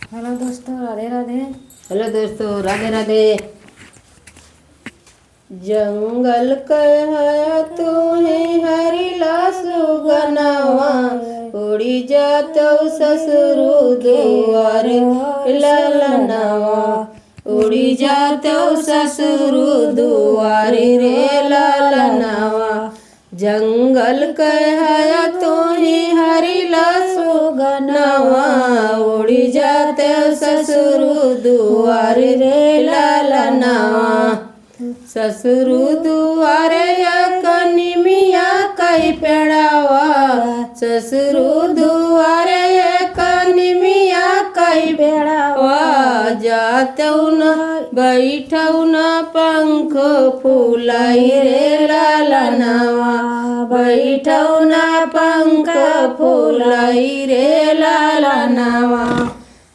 Hello दोस्तों, Radhe Radhe. Hello दोस्तों, राधे राधे। जंगल कह तुम्हें हरिला सुगनवा, उड़ी जातो ससुरु दुआर ललनवा, उड़ी जातो ससुरु दुआर रे ललनवा। जंगल कह तुम्हें हरिला सुगनवा, उड़ी जाते ससुरु दुआर रे ललनवा। ससुरु दुआरे कनी मिया कई पेड़ावा, ससुरु दुआरे कनी मिया कई पेड़ावा। जातौ न बैठौ न पंख फूलाई रे ललनवा, बैठौ न पंख फूलाई रे ललनवा।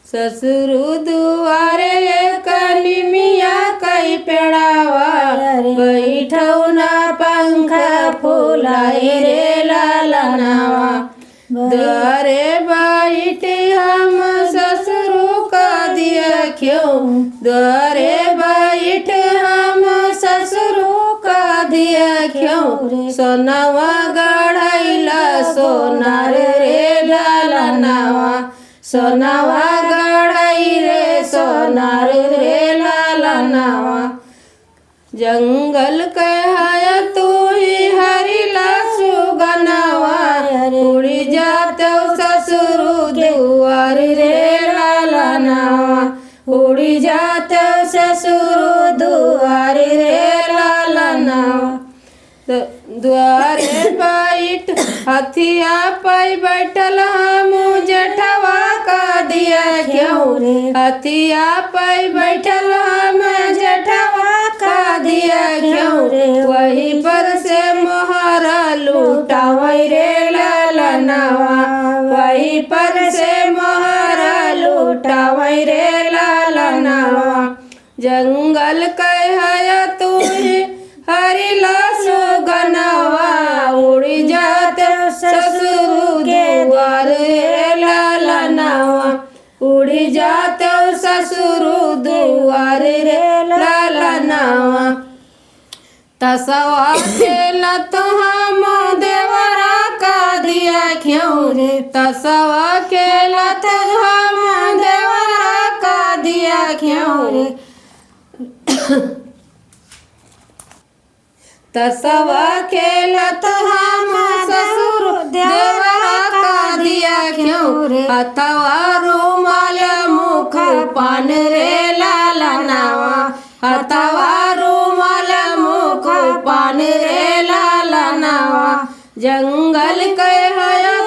ससुरु दुआरे कनी मिया कई पेड़ावा, बैठौ न पंख फूलाई रे ललनवा। द्वारे बैठ हम ससुरु का देखियो, द्वारे बैठ हम ससुरु का देखियो। सोनवा गढ़ैला सोनार रे ललनवा, सोनवा गढ़ई रे सोनार रे ललनवा। जंगल कह तू ही हरिला सुगनवा, उड़ी जातो ससुरु दुआर रे ललनवा, उड़ी जातो ससुरु दुआर रे ललनवा। द्वारे बैठ हथिया पाई बैठल हम जेठवा का दिया क्यों रे, हथिया पाई बैठल हम जेठवा का दिया क्यों रे। वही पर से मोहरा लूटावई रे ललनवा, वही पर से मोहरा लूटावई रे ललनवा। जंगल कह तू हरिला सुगनवा, उड़ी जाते ससुरु दुआर रे ललनवा, उड़ी जाते ससुरु दुआर रे ललनवा। तसवा खेला तो हम देवरा का दिया क्यों रे, तसवा खेला तो हम देवरा का दिया क्यों रे। तसवा खेलत हम ससुर देवरा का दिया क्यों रे। हथवा रुमाल मुख पान रे ललनवा, हथवा रुमाल मुख पान रे ललनवा। जंगल कह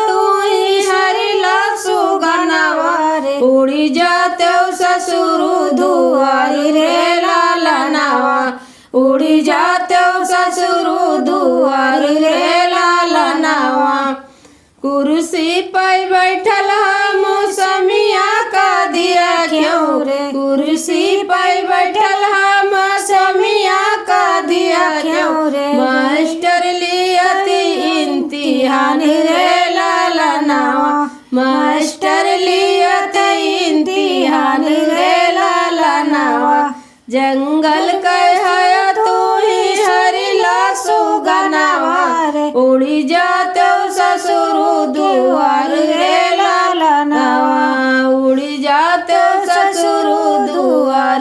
तू ही हरिला सुगनवा, उड़ी जाते ससुरु दुआर रे ललनवा, उड़ी जाते ससुरु दुआर रे ललनवा। कुर्सी पर बैठल हम समिया का दिया क्यों रे, कुर्सी पर बैठल हम समिया का दिया क्यों रे। मास्टर लियती इम्तिहान रे ललनवा, मास्टर लियती इम्तिहान रे ललनवा। जंगल कह तू ही हरिला सुगनवा, उड़ी जाते ससुरु दुआर रे ललनवा, उड़ी जाते ससुरु दुआर